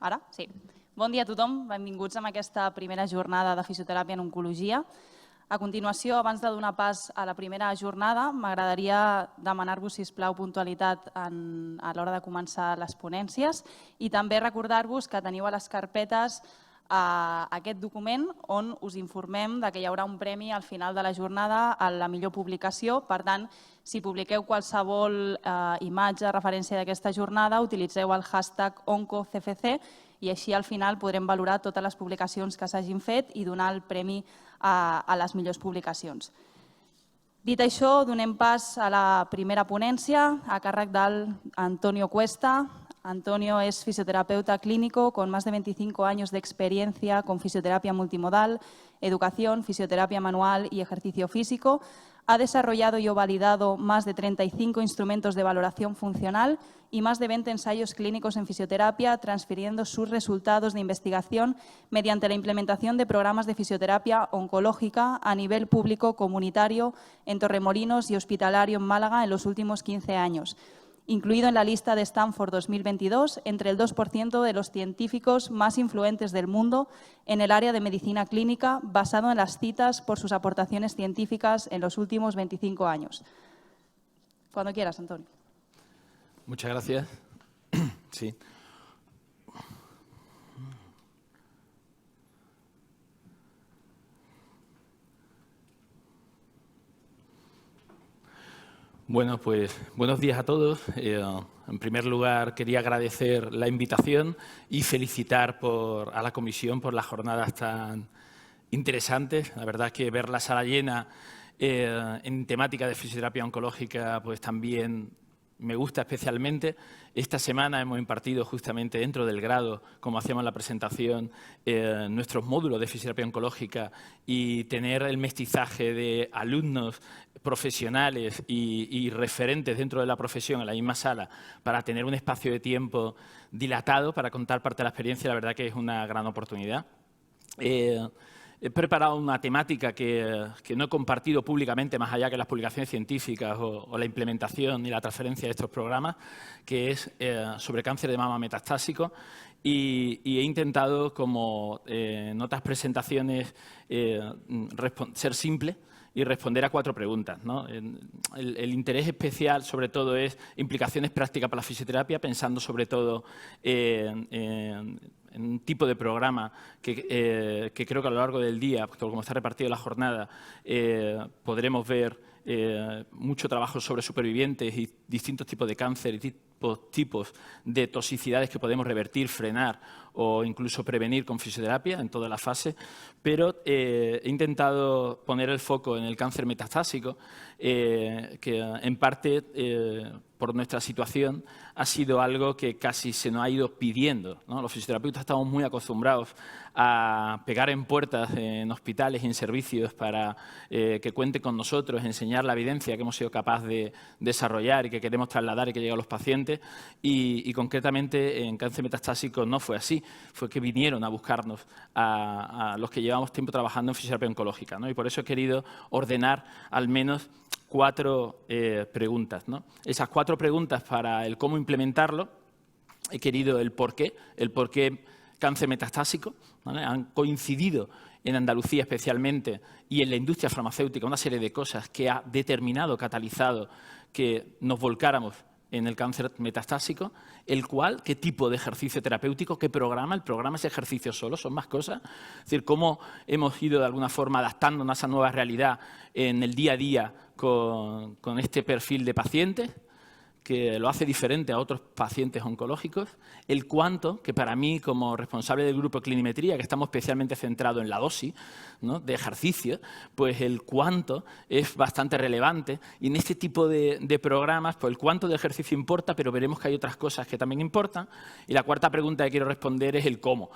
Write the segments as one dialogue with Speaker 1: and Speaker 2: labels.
Speaker 1: Ara? Sí. Bon dia a tothom. Benvinguts a aquesta primera jornada de fisioteràpia en oncologia. A continuació, abans de donar pas a la primera jornada, m'agradaria demanar-vos, sisplau, puntualitat a l'hora de començar les ponències i també recordar-vos que teniu a les carpetes aquest document on us informem que hi haurà un premi al final de la jornada a la millor publicació. Per tant, si publiqueu qualsevol imatge, referència d'aquesta jornada, utilitzeu el hashtag OncoCFC i així al final podrem valorar totes les publicacions que s'hagin fet i donar el premi a les millors publicacions. Dit això, donem pas a la primera ponència a càrrec d'Antonio Cuesta. Antonio es fisioterapeuta clínico con más de 25 años de experiencia con fisioterapia multimodal, educación, fisioterapia manual y ejercicio físico. Ha desarrollado y validado más de 35 instrumentos de valoración funcional y más de 20 ensayos clínicos en fisioterapia, transfiriendo sus resultados de investigación mediante la implementación de programas de fisioterapia oncológica a nivel público, comunitario, en Torremolinos y hospitalario en Málaga en los últimos 15 años. Incluido en la lista de Stanford 2022 entre el 2% de los científicos más influentes del mundo en el área de medicina clínica, basado en las citas por sus aportaciones científicas en los últimos 25 años. Cuando quieras, Antonio.
Speaker 2: Muchas gracias. Sí. Bueno, pues buenos días a todos. En primer lugar, quería agradecer la invitación y felicitar a la comisión por las jornadas tan interesantes. La verdad es que ver la sala llena en temática de fisioterapia oncológica pues también me gusta especialmente. Esta semana hemos impartido justamente dentro del grado, como hacíamos en la presentación, nuestros módulos de fisioterapia oncológica y tener el mestizaje de alumnos profesionales y referentes dentro de la profesión en la misma sala para tener un espacio de tiempo dilatado para contar parte de la experiencia, la verdad que es una gran oportunidad. He preparado una temática que no he compartido públicamente, más allá que las publicaciones científicas o la implementación y la transferencia de estos programas, que es sobre cáncer de mama metastásico. Y he intentado, como en otras presentaciones, ser simple y responder a 4 preguntas, ¿no? El interés especial, sobre todo, es implicaciones prácticas para la fisioterapia, pensando sobre todo en un tipo de programa que creo que a lo largo del día, como está repartido la jornada, podremos ver mucho trabajo sobre supervivientes y distintos tipos de cáncer y tipos de toxicidades que podemos revertir, frenar o incluso prevenir con fisioterapia en toda la fase, pero he intentado poner el foco en el cáncer metastásico, que en parte por nuestra situación ha sido algo que casi se nos ha ido pidiendo, ¿no? Los fisioterapeutas estamos muy acostumbrados a pegar en puertas en hospitales y en servicios para que cuenten con nosotros, enseñar la evidencia que hemos sido capaces de desarrollar y que queremos trasladar y que llegue a los pacientes. Y concretamente en cáncer metastásico no fue así, fue que vinieron a buscarnos a los que llevamos tiempo trabajando en fisioterapia oncológica, ¿no? Y por eso he querido ordenar al menos 4 preguntas, ¿no? Esas 4 preguntas para el cómo implementarlo, he querido el por qué cáncer metastásico, ¿vale? Han coincidido en Andalucía especialmente y en la industria farmacéutica una serie de cosas que ha determinado, catalizado que nos volcáramos en el cáncer metastásico, qué tipo de ejercicio terapéutico, qué programa, el programa es ejercicio solo, son más cosas. Es decir, cómo hemos ido de alguna forma adaptándonos a esa nueva realidad en el día a día con este perfil de pacientes, que lo hace diferente a otros pacientes oncológicos, el cuánto, que para mí como responsable del grupo de clinimetría, que estamos especialmente centrados en la dosis, ¿no?, de ejercicio, pues el cuánto es bastante relevante y en este tipo de programas pues el cuánto de ejercicio importa, pero veremos que hay otras cosas que también importan. Y la 4ª pregunta que quiero responder es el cómo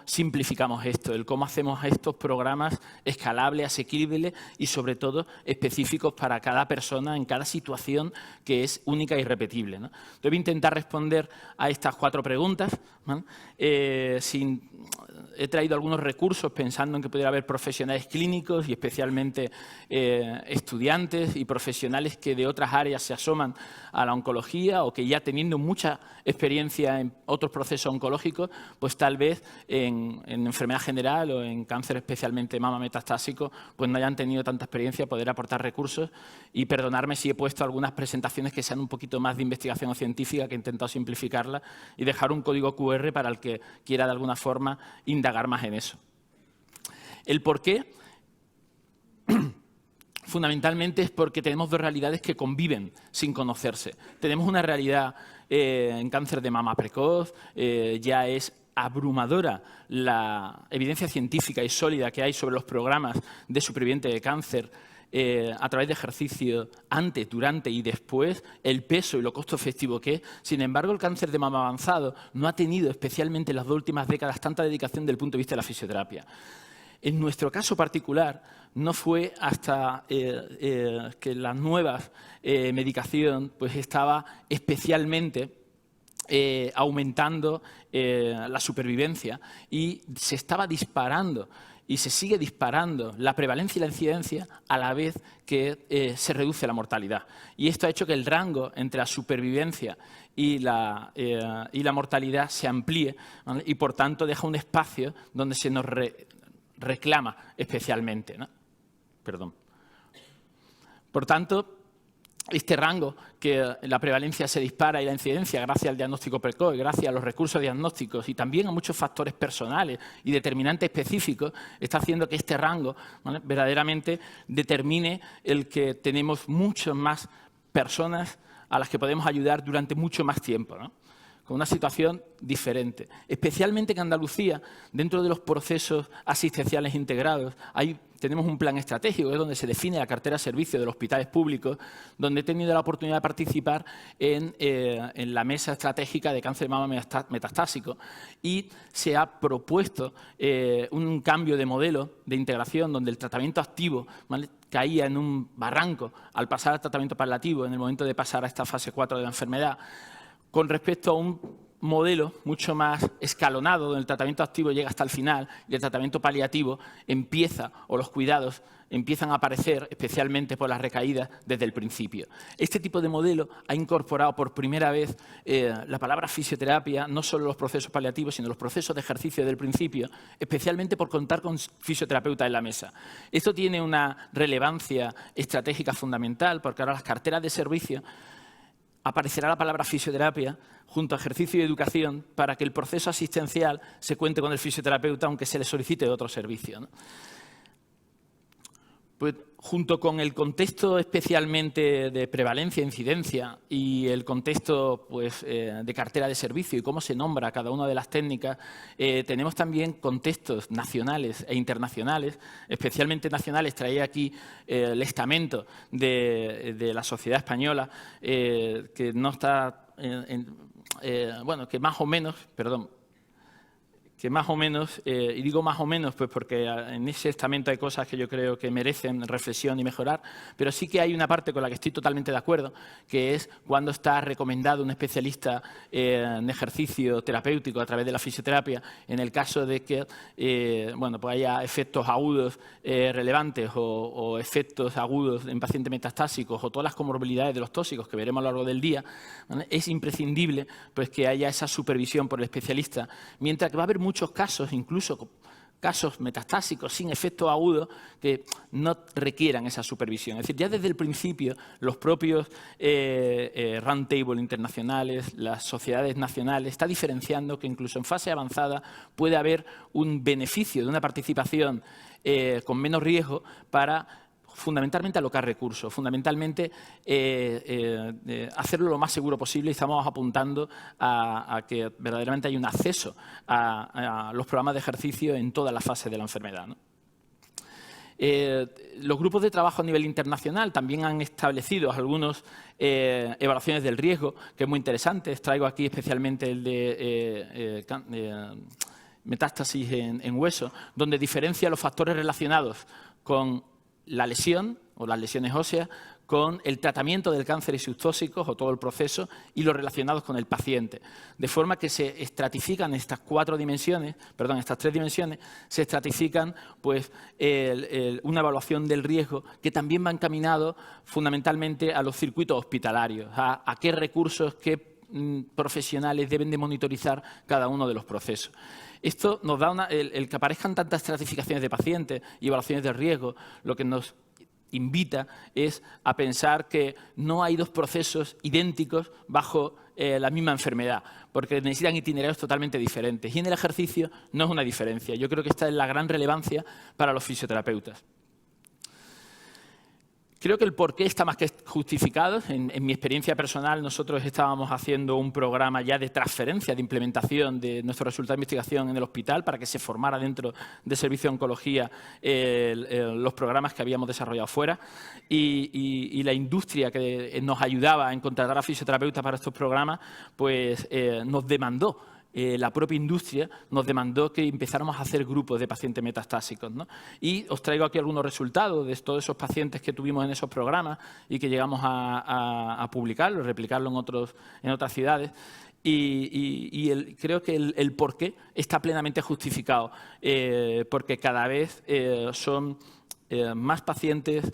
Speaker 2: simplificamos esto, el cómo hacemos estos programas escalables, asequibles y sobre todo específicos para cada persona en cada situación, que es única única e irrepetible, ¿no? Entonces, voy a intentar responder a estas 4 preguntas, ¿vale? He traído algunos recursos pensando en que pudiera haber profesionales clínicos y especialmente estudiantes y profesionales que de otras áreas se asoman a la oncología o que ya teniendo mucha experiencia en otros procesos oncológicos, pues tal vez en enfermedad general o en cáncer especialmente mama metastásico, pues no hayan tenido tanta experiencia, poder aportar recursos y perdonarme si he puesto algunas presentaciones que sean un poquito más de investigación científica, que he intentado simplificarla y dejar un código QR para el que quiera de alguna forma indagar más en eso. ¿El por qué? Fundamentalmente es porque tenemos 2 realidades que conviven sin conocerse. Tenemos una realidad en cáncer de mama precoz, ya es abrumadora la evidencia científica y sólida que hay sobre los programas de superviviente de cáncer a través de ejercicio antes, durante y después, el peso y lo costo efectivo que es. Sin embargo, el cáncer de mama avanzado no ha tenido, especialmente en las 2 últimas décadas, tanta dedicación desde el punto de vista de la fisioterapia. En nuestro caso particular, no fue hasta que la nueva medicación pues, estaba especialmente aumentando la supervivencia y se estaba disparando y se sigue disparando la prevalencia y la incidencia a la vez que se reduce la mortalidad. Y esto ha hecho que el rango entre la supervivencia y la mortalidad se amplíe, ¿vale? Y, por tanto, deja un espacio donde se nos reclama especialmente, ¿no? Perdón. Por tanto, este rango, que la prevalencia se dispara y la incidencia gracias al diagnóstico precoz, gracias a los recursos diagnósticos y también a muchos factores personales y determinantes específicos, está haciendo que este rango, ¿vale?, verdaderamente determine el que tenemos muchas más personas a las que podemos ayudar durante mucho más tiempo, ¿no?, con una situación diferente. Especialmente en Andalucía, dentro de los procesos asistenciales integrados, tenemos un plan estratégico, es donde se define la cartera de servicios de los hospitales públicos, donde he tenido la oportunidad de participar en la mesa estratégica de cáncer de mama metastásico y se ha propuesto un cambio de modelo de integración donde el tratamiento activo, ¿vale?, caía en un barranco al pasar al tratamiento paliativo en el momento de pasar a esta fase 4 de la enfermedad, con respecto a un modelo mucho más escalonado, donde el tratamiento activo llega hasta el final y el tratamiento paliativo empieza, o los cuidados empiezan a aparecer, especialmente por las recaídas, desde el principio. Este tipo de modelo ha incorporado por primera vez la palabra fisioterapia, no solo en los procesos paliativos, sino en los procesos de ejercicio desde el principio, especialmente por contar con fisioterapeutas en la mesa. Esto tiene una relevancia estratégica fundamental, porque ahora las carteras de servicio aparecerá la palabra fisioterapia junto a ejercicio y educación para que el proceso asistencial se cuente con el fisioterapeuta, aunque se le solicite de otro servicio, ¿no? Pues, junto con el contexto especialmente de prevalencia e incidencia y el contexto pues, de cartera de servicio y cómo se nombra cada una de las técnicas, tenemos también contextos nacionales e internacionales, especialmente nacionales. Traía aquí el estamento de la sociedad española, que no está, bueno, que más o menos, perdón, que más o menos, y digo más o menos pues porque en ese estamento hay cosas que yo creo que merecen reflexión y mejorar, pero sí que hay una parte con la que estoy totalmente de acuerdo, que es cuando está recomendado un especialista en ejercicio terapéutico a través de la fisioterapia, en el caso de que bueno, pues haya efectos agudos relevantes o efectos agudos en pacientes metastásicos o todas las comorbilidades de los tóxicos que veremos a lo largo del día, ¿vale?, es imprescindible pues, que haya esa supervisión por el especialista, mientras que va a haber muchos casos, incluso casos metastásicos sin efectos agudos, que no requieran esa supervisión. Es decir, ya desde el principio los propios roundtable internacionales, las sociedades nacionales, está diferenciando que incluso en fase avanzada puede haber un beneficio de una participación con menos riesgo para fundamentalmente alocar recursos, fundamentalmente hacerlo lo más seguro posible, y estamos apuntando a que verdaderamente haya un acceso a los programas de ejercicio en todas las fases de la enfermedad, ¿no? Los grupos de trabajo a nivel internacional también han establecido algunas evaluaciones del riesgo, que es muy interesante. Traigo aquí especialmente el de metástasis en hueso, donde diferencia los factores relacionados con la lesión o las lesiones óseas con el tratamiento del cáncer y sus tóxicos o todo el proceso y los relacionados con el paciente. De forma que se estratifican estas estas 3 dimensiones, se estratifican pues, una evaluación del riesgo que también va encaminado fundamentalmente a los circuitos hospitalarios, a qué recursos, qué profesionales deben de monitorizar cada uno de los procesos. Esto nos da el que aparezcan tantas estratificaciones de pacientes y evaluaciones de riesgo, lo que nos invita es a pensar que no hay 2 procesos idénticos bajo la misma enfermedad, porque necesitan itinerarios totalmente diferentes. Y en el ejercicio no es una diferencia. Yo creo que esta es la gran relevancia para los fisioterapeutas. Creo que el porqué está más que justificado. En mi experiencia personal, nosotros estábamos haciendo un programa ya de transferencia, de implementación de nuestros resultados de investigación en el hospital para que se formara dentro del servicio de oncología los programas que habíamos desarrollado fuera. Y la industria que nos ayudaba a contratar a fisioterapeutas para estos programas, pues nos demandó. La propia industria nos demandó que empezáramos a hacer grupos de pacientes metastásicos, ¿no? Y os traigo aquí algunos resultados de todos esos pacientes que tuvimos en esos programas y que llegamos a publicarlo, replicarlo en otras ciudades. Creo que el porqué está plenamente justificado, porque cada vez son más pacientes,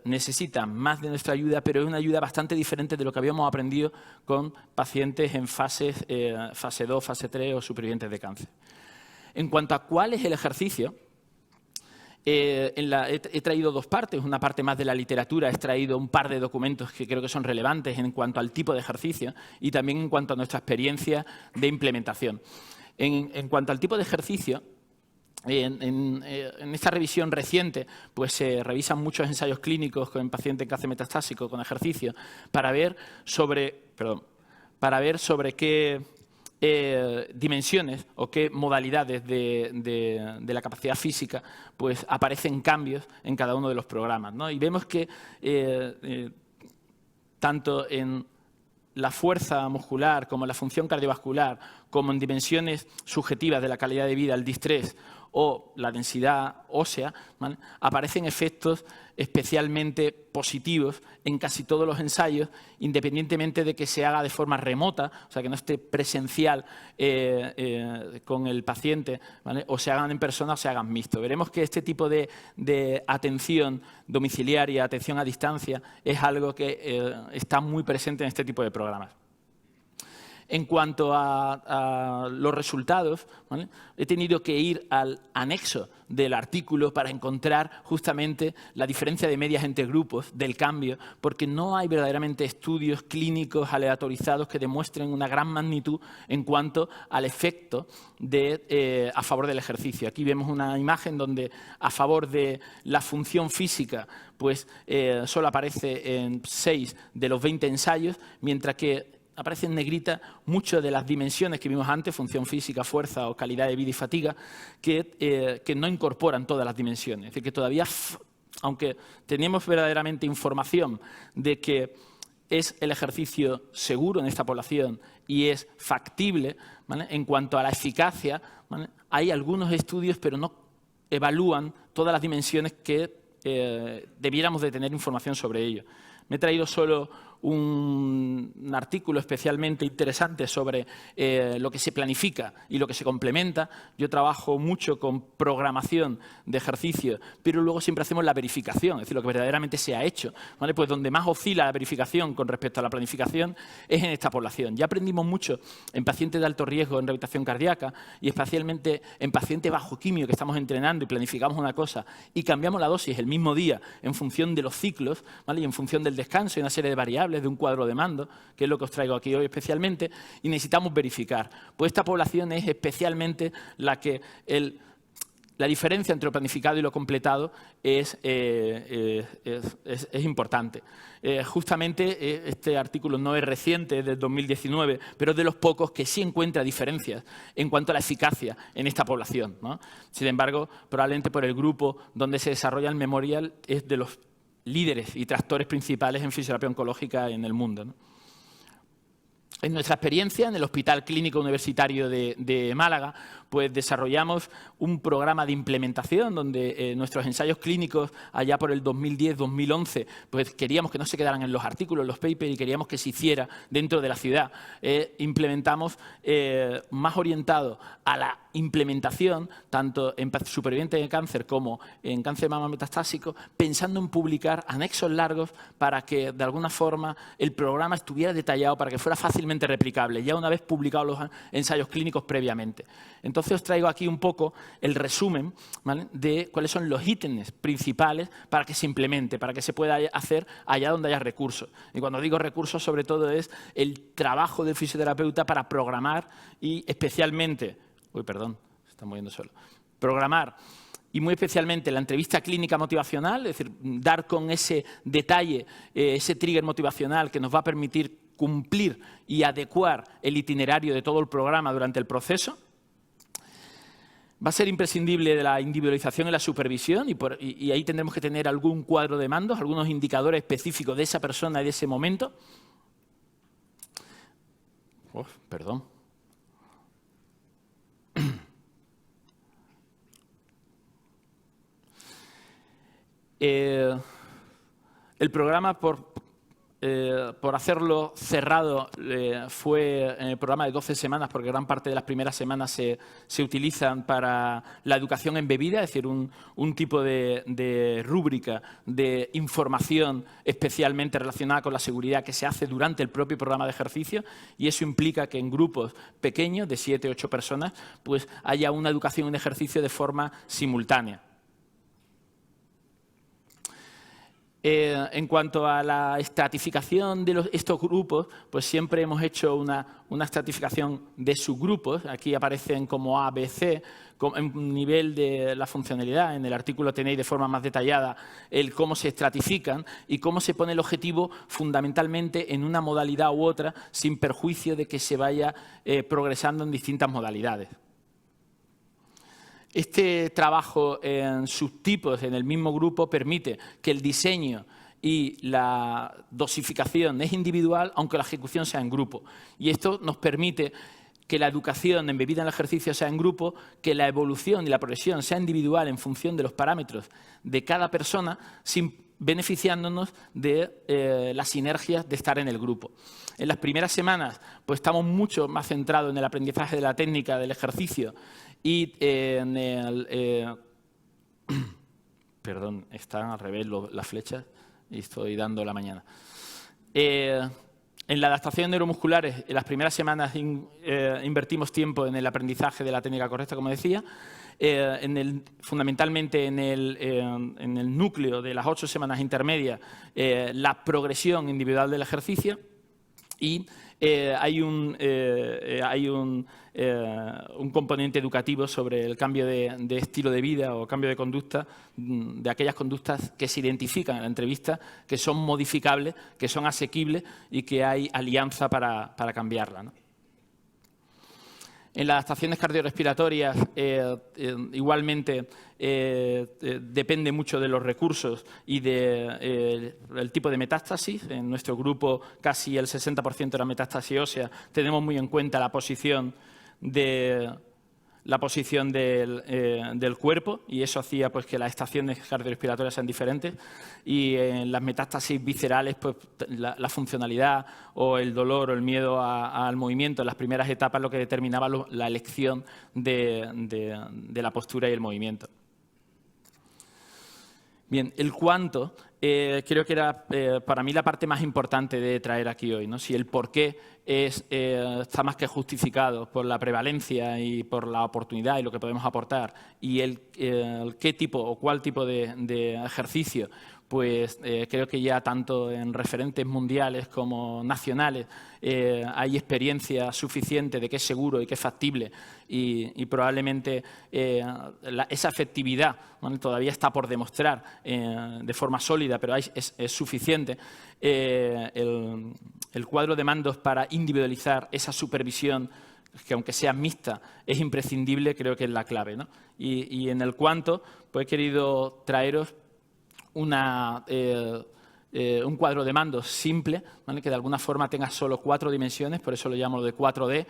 Speaker 2: necesitan más de nuestra ayuda, pero es una ayuda bastante diferente de lo que habíamos aprendido con pacientes en fase 2, fase 3 o supervivientes de cáncer. En cuanto a cuál es el ejercicio, he traído 2 partes. Una parte más de la literatura, he traído un par de documentos que creo que son relevantes en cuanto al tipo de ejercicio y también en cuanto a nuestra experiencia de implementación. En cuanto al tipo de ejercicio, en esta revisión reciente pues se revisan muchos ensayos clínicos con pacientes en cáncer metastásico con ejercicio para ver sobre qué dimensiones o qué modalidades de la capacidad física pues aparecen cambios en cada uno de los programas, ¿no? Y vemos que tanto en la fuerza muscular como en la función cardiovascular, como en dimensiones subjetivas de la calidad de vida, el distrés o la densidad ósea, ¿vale?, aparecen efectos especialmente positivos en casi todos los ensayos, independientemente de que se haga de forma remota, o sea, que no esté presencial con el paciente, ¿vale?, o se hagan en persona o se hagan mixto. Veremos que este tipo de atención domiciliaria, atención a distancia, es algo que está muy presente en este tipo de programas. En cuanto a los resultados, ¿vale?, he tenido que ir al anexo del artículo para encontrar justamente la diferencia de medias entre grupos del cambio, porque no hay verdaderamente estudios clínicos aleatorizados que demuestren una gran magnitud en cuanto al efecto a favor del ejercicio. Aquí vemos una imagen donde a favor de la función física pues solo aparece en 6 de los 20 ensayos, mientras que aparece en negrita muchas de las dimensiones que vimos antes, función física, fuerza o calidad de vida y fatiga, que no incorporan todas las dimensiones. Es decir, que todavía, aunque tenemos verdaderamente información de que es el ejercicio seguro en esta población y es factible, ¿vale?, en cuanto a la eficacia, ¿vale?, hay algunos estudios, pero no evalúan todas las dimensiones que debiéramos de tener información sobre ello. Me he traído solo un artículo especialmente interesante sobre lo que se planifica y lo que se complementa. Yo trabajo mucho con programación de ejercicio, pero luego siempre hacemos la verificación, es decir, lo que verdaderamente se ha hecho, ¿vale? Pues donde más oscila la verificación con respecto a la planificación es en esta población. Ya aprendimos mucho en pacientes de alto riesgo en rehabilitación cardíaca y especialmente en pacientes bajo quimio que estamos entrenando y planificamos una cosa y cambiamos la dosis el mismo día en función de los ciclos, ¿vale?, y en función del descanso y una serie de variables de un cuadro de mando, que es lo que os traigo aquí hoy especialmente, y necesitamos verificar. Pues esta población es especialmente la que la diferencia entre lo planificado y lo completado es importante. Justamente este artículo no es reciente, es del 2019, pero es de los pocos que sí encuentra diferencias en cuanto a la eficacia en esta población, ¿no? Sin embargo, probablemente por el grupo donde se desarrolla el memorial es de los líderes y tractores principales en fisioterapia oncológica en el mundo, ¿no? En nuestra experiencia en el Hospital Clínico Universitario de Málaga, pues desarrollamos un programa de implementación donde nuestros ensayos clínicos allá por el 2010-2011 pues queríamos que no se quedaran en los artículos, los papers, y queríamos que se hiciera dentro de la ciudad. Implementamos más orientado a la implementación, tanto en supervivientes de cáncer como en cáncer de mama metastásico, pensando en publicar anexos largos para que, de alguna forma, el programa estuviera detallado, para que fuera fácilmente replicable, ya una vez publicados los ensayos clínicos previamente. Entonces, os traigo aquí un poco el resumen, ¿vale?, de cuáles son los ítems principales para que se implemente, para que se pueda hacer allá donde haya recursos. Y cuando digo recursos, sobre todo, es el trabajo del fisioterapeuta para programar y especialmente... se está moviendo solo. Programar y muy especialmente la entrevista clínica motivacional, es decir, dar con ese detalle, ese trigger motivacional que nos va a permitir cumplir y adecuar el itinerario de todo el programa durante el proceso. Va a ser imprescindible de la individualización y la supervisión y ahí tendremos que tener algún cuadro de mandos, algunos indicadores específicos de esa persona y de ese momento. Perdón. El programa, por hacerlo cerrado, fue el programa de 12 semanas, porque gran parte de las primeras semanas se utilizan para la educación embebida, es decir, un tipo de rúbrica de información especialmente relacionada con la seguridad que se hace durante el propio programa de ejercicio, y eso implica que en grupos pequeños, de 7 o 8 personas, pues haya una educación en ejercicio de forma simultánea. En cuanto a la estratificación de estos grupos, pues siempre hemos hecho una estratificación de subgrupos. Aquí aparecen como A, B, C, en nivel de la funcionalidad. En el artículo tenéis de forma más detallada el cómo se estratifican y cómo se pone el objetivo fundamentalmente en una modalidad u otra, sin perjuicio de que se vaya progresando en distintas modalidades. Este trabajo en subtipos en el mismo grupo permite que el diseño y la dosificación es individual, aunque la ejecución sea en grupo. Y esto nos permite que la educación embebida en el ejercicio sea en grupo, que la evolución y la progresión sea individual en función de los parámetros de cada persona, beneficiándonos de las sinergias de estar en el grupo. En las primeras semanas pues estamos mucho más centrados en el aprendizaje de la técnica del ejercicio y en el... perdón, están al revés las flechas y estoy dando la mañana. En la adaptación neuromusculares, en las primeras semanas invertimos tiempo en el aprendizaje de la técnica correcta, como decía, fundamentalmente en el núcleo de las 8 semanas intermedias, la progresión individual del ejercicio, y hay un componente educativo sobre el cambio de estilo de vida o cambio de conducta, de aquellas conductas que se identifican en la entrevista, que son modificables, que son asequibles y que hay alianza para cambiarla, ¿no? En las adaptaciones cardiorrespiratorias, igualmente, depende mucho de los recursos y del tipo de metástasis. En nuestro grupo casi el 60% era metástasis ósea. Tenemos muy en cuenta la posición del cuerpo, y eso hacía pues que las estaciones cardiorrespiratorias sean diferentes, y en las metástasis viscerales pues la funcionalidad o el dolor o el miedo al movimiento en las primeras etapas lo que determinaba la elección de la postura y el movimiento. Bien, el cuánto creo que era para mí la parte más importante de traer aquí hoy, ¿no? Si el por qué está más que justificado por la prevalencia y por la oportunidad y lo que podemos aportar, y el qué tipo o cuál tipo de ejercicio, pues creo que ya tanto en referentes mundiales como nacionales hay experiencia suficiente de que es seguro y que es factible, y probablemente esa efectividad, ¿no?, todavía está por demostrar de forma sólida, pero es suficiente. El cuadro de mandos para individualizar esa supervisión, que aunque sea mixta, es imprescindible, creo que es la clave, ¿no? Y en el cuánto, pues he querido traeros un cuadro de mandos simple, ¿vale?, que de alguna forma tenga solo 4 dimensiones, por eso lo llamo de 4D.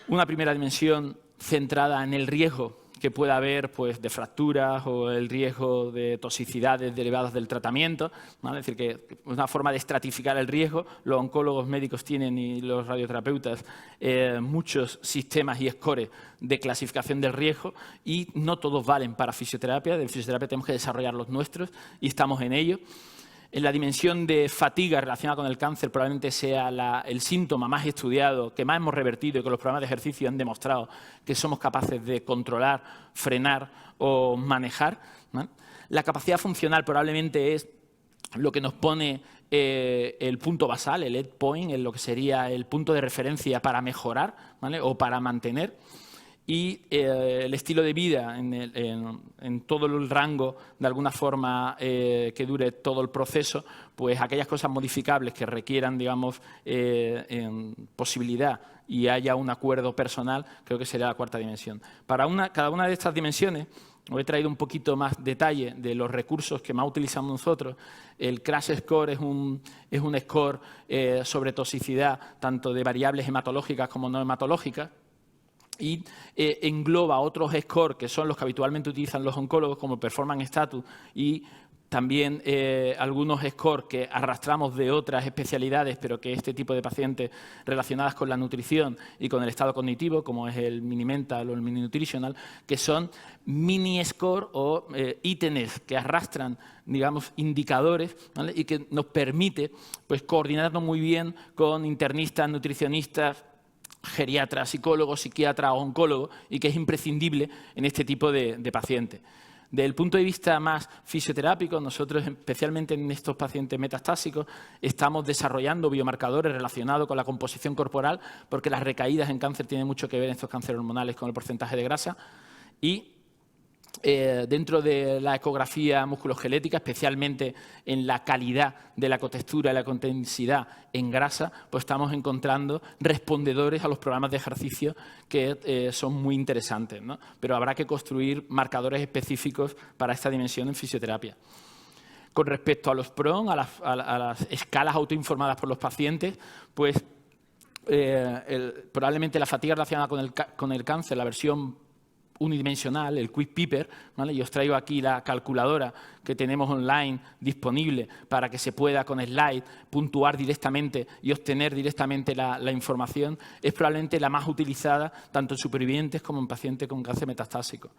Speaker 2: Una primera dimensión centrada en el riesgo que pueda haber pues, de fracturas o el riesgo de toxicidades derivadas del tratamiento, ¿vale? Es decir, que una forma de estratificar el riesgo. Los oncólogos médicos tienen y los radioterapeutas muchos sistemas y scores de clasificación del riesgo y no todos valen para fisioterapia. De fisioterapia tenemos que desarrollar los nuestros y estamos en ello. En la dimensión de fatiga relacionada con el cáncer probablemente sea el síntoma más estudiado, que más hemos revertido y que los programas de ejercicio han demostrado que somos capaces de controlar, frenar o manejar, ¿no? La capacidad funcional probablemente es lo que nos pone el punto basal, el end point, en lo que sería el punto de referencia para mejorar, ¿vale? O para mantener. Y el estilo de vida en todo el rango, de alguna forma, que dure todo el proceso, pues aquellas cosas modificables que requieran, digamos, posibilidad y haya un acuerdo personal, creo que sería la cuarta dimensión. Para cada una de estas dimensiones, os he traído un poquito más detalle de los recursos que más utilizamos nosotros. El Crash Score es un score sobre toxicidad, tanto de variables hematológicas como no hematológicas, y engloba otros scores que son los que habitualmente utilizan los oncólogos, como Performance Status, y también algunos scores que arrastramos de otras especialidades, pero que este tipo de pacientes relacionadas con la nutrición y con el estado cognitivo, como es el Mini Mental o el Mini Nutritional, que son mini score o ítems que arrastran, digamos, indicadores, ¿vale? Y que nos permite pues, coordinarnos muy bien con internistas, nutricionistas, geriatras, psicólogos, psiquiatras o oncólogos, y que es imprescindible en este tipo de pacientes. Desde el punto de vista más fisioterápico, nosotros, especialmente en estos pacientes metastásicos, estamos desarrollando biomarcadores relacionados con la composición corporal, porque las recaídas en cáncer tienen mucho que ver en estos cánceres hormonales con el porcentaje de grasa. Y dentro de la ecografía musculoesquelética, especialmente en la calidad de la cotextura y la contensidad en grasa, pues estamos encontrando respondedores a los programas de ejercicio que son muy interesantes, ¿no? Pero habrá que construir marcadores específicos para esta dimensión en fisioterapia. Con respecto a los PRON, a las escalas autoinformadas por los pacientes, pues probablemente la fatiga relacionada con el cáncer, la versión unidimensional, el Quick Piper, ¿vale? Y os traigo aquí la calculadora que tenemos online disponible para que se pueda con slide puntuar directamente y obtener directamente la información. Es probablemente la más utilizada tanto en supervivientes como en pacientes con cáncer metastásico.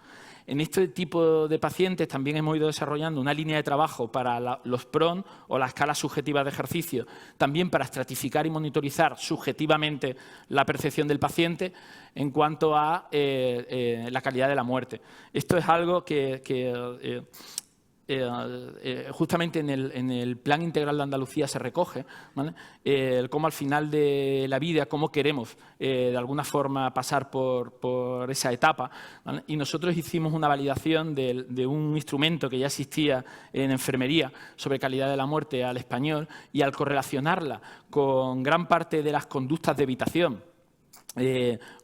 Speaker 2: En este tipo de pacientes también hemos ido desarrollando una línea de trabajo para los PRON o la escala subjetiva de ejercicio, también para estratificar y monitorizar subjetivamente la percepción del paciente en cuanto a la calidad de la muerte. Esto es algo que justamente en el Plan Integral de Andalucía se recoge, ¿vale? Cómo al final de la vida, cómo queremos de alguna forma pasar por esa etapa, ¿vale? Y nosotros hicimos una validación de un instrumento que ya existía en enfermería sobre calidad de la muerte al español, y al correlacionarla con gran parte de las conductas de evitación,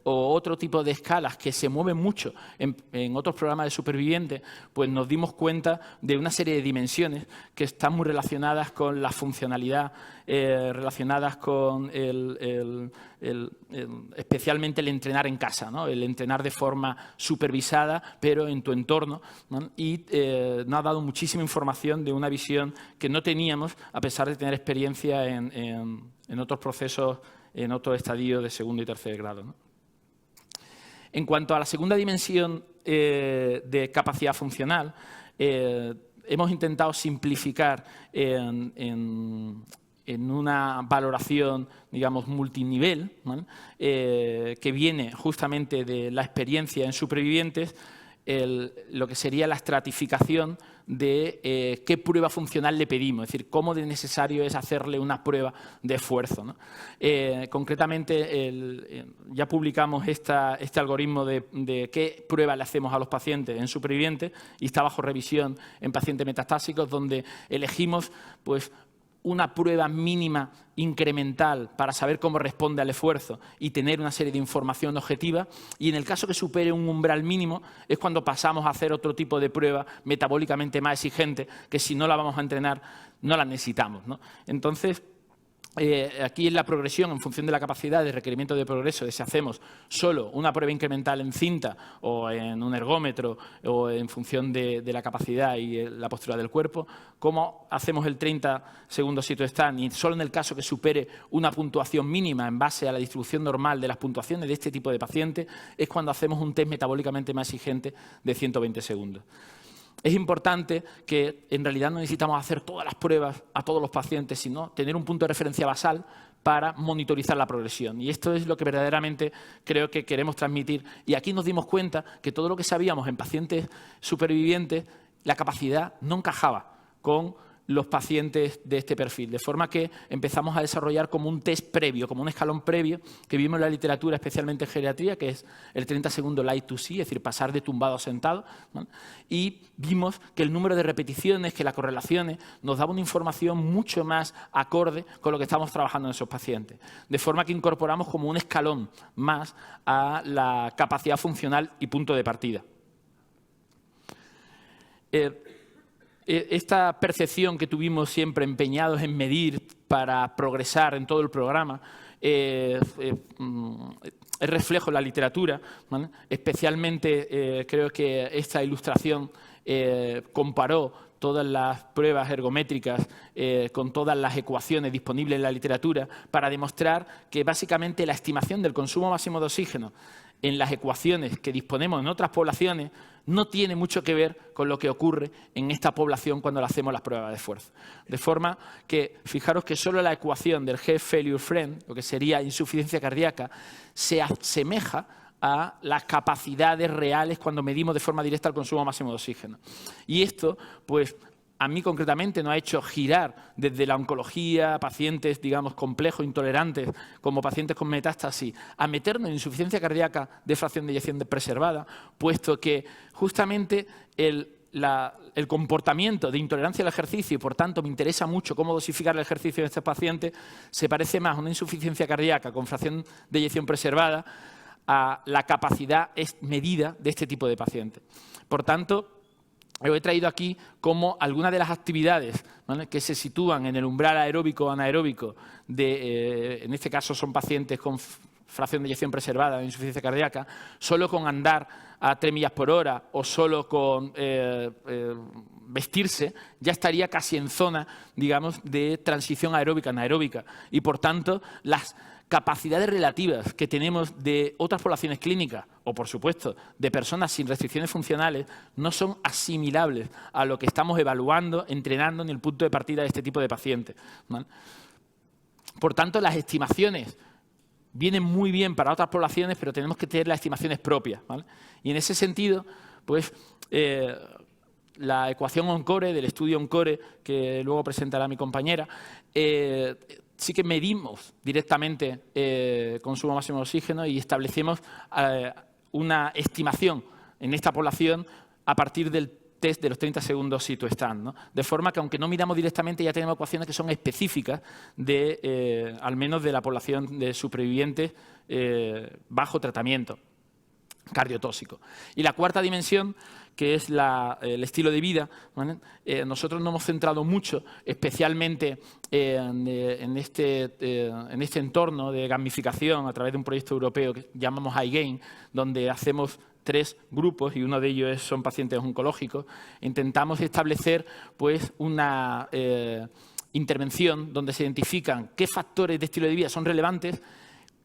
Speaker 2: o otro tipo de escalas que se mueven mucho en otros programas de supervivientes, pues nos dimos cuenta de una serie de dimensiones que están muy relacionadas con la funcionalidad, relacionadas con especialmente el entrenar en casa, ¿no? El entrenar de forma supervisada, pero en tu entorno, ¿no? Y nos ha dado muchísima información de una visión que no teníamos, a pesar de tener experiencia en otros procesos, en otro estadio de segundo y tercer grado, ¿no? En cuanto a la segunda dimensión de capacidad funcional, hemos intentado simplificar en una valoración, digamos, multinivel, ¿vale? Que viene justamente de la experiencia en supervivientes, lo que sería la estratificación de qué prueba funcional le pedimos, es decir, cómo de necesario es hacerle una prueba de esfuerzo, ¿no? Concretamente, ya publicamos este algoritmo de qué prueba le hacemos a los pacientes en supervivientes, y está bajo revisión en pacientes metastásicos, donde elegimos pues, una prueba mínima incremental para saber cómo responde al esfuerzo y tener una serie de información objetiva, y en el caso que supere un umbral mínimo es cuando pasamos a hacer otro tipo de prueba metabólicamente más exigente, que si no la vamos a entrenar no la necesitamos, ¿no? Entonces, aquí en la progresión, en función de la capacidad de requerimiento de progreso, de si hacemos solo una prueba incremental en cinta o en un ergómetro o en función de la capacidad y la postura del cuerpo, cómo hacemos el 30 segundos sit to stand y solo en el caso que supere una puntuación mínima en base a la distribución normal de las puntuaciones de este tipo de pacientes, es cuando hacemos un test metabólicamente más exigente de 120 segundos. Es importante que en realidad no necesitamos hacer todas las pruebas a todos los pacientes, sino tener un punto de referencia basal para monitorizar la progresión. Y esto es lo que verdaderamente creo que queremos transmitir. Y aquí nos dimos cuenta que todo lo que sabíamos en pacientes supervivientes, la capacidad no encajaba con los pacientes de este perfil, de forma que empezamos a desarrollar como un test previo, como un escalón previo que vimos en la literatura, especialmente en geriatría, que es el 30 segundos light to see, es decir, pasar de tumbado a sentado, ¿no? Y vimos que el número de repeticiones, que las correlaciones, nos daba una información mucho más acorde con lo que estamos trabajando en esos pacientes, de forma que incorporamos como un escalón más a la capacidad funcional y punto de partida. Esta percepción que tuvimos siempre empeñados en medir para progresar en todo el programa es reflejo de la literatura, ¿vale? Especialmente creo que esta ilustración comparó todas las pruebas ergométricas con todas las ecuaciones disponibles en la literatura para demostrar que básicamente la estimación del consumo máximo de oxígeno en las ecuaciones que disponemos en otras poblaciones no tiene mucho que ver con lo que ocurre en esta población cuando le hacemos las pruebas de esfuerzo. De forma que, fijaros que solo la ecuación del Heart Failure Friend, lo que sería insuficiencia cardíaca, se asemeja a las capacidades reales cuando medimos de forma directa el consumo máximo de oxígeno. Y esto, pues, a mí concretamente nos ha hecho girar desde la oncología, pacientes, digamos, complejos, intolerantes, como pacientes con metástasis, a meternos en insuficiencia cardíaca de fracción de eyección preservada, puesto que justamente el comportamiento de intolerancia al ejercicio, y por tanto me interesa mucho cómo dosificar el ejercicio en estos pacientes, se parece más a una insuficiencia cardíaca con fracción de eyección preservada a la capacidad medida de este tipo de pacientes. Por tanto, os he traído aquí como algunas de las actividades, ¿vale?, que se sitúan en el umbral aeróbico o anaeróbico, en este caso son pacientes con fracción de eyección preservada de insuficiencia cardíaca, solo con andar a 3 millas por hora o solo con vestirse, ya estaría casi en zona, digamos, de transición aeróbica anaeróbica. Y, por tanto, las capacidades relativas que tenemos de otras poblaciones clínicas o, por supuesto, de personas sin restricciones funcionales no son asimilables a lo que estamos evaluando, entrenando en el punto de partida de este tipo de pacientes, ¿vale? Por tanto, las estimaciones vienen muy bien para otras poblaciones, pero tenemos que tener las estimaciones propias, ¿vale? Y en ese sentido, pues, la ecuación ONCORE, del estudio ONCORE, que luego presentará mi compañera, sí que medimos directamente consumo máximo de oxígeno y establecemos una estimación en esta población a partir del test de los 30 segundos sit to stand, ¿no? De forma que, aunque no miramos directamente, ya tenemos ecuaciones que son específicas de, al menos de la población de supervivientes bajo tratamiento cardiotóxico. Y la cuarta dimensión, que es el estilo de vida, ¿vale? Nosotros nos hemos centrado mucho, especialmente en este entorno de gamificación a través de un proyecto europeo que llamamos iGain, donde hacemos 3 grupos y uno de ellos son pacientes oncológicos. Intentamos establecer, pues, una intervención donde se identifican qué factores de estilo de vida son relevantes,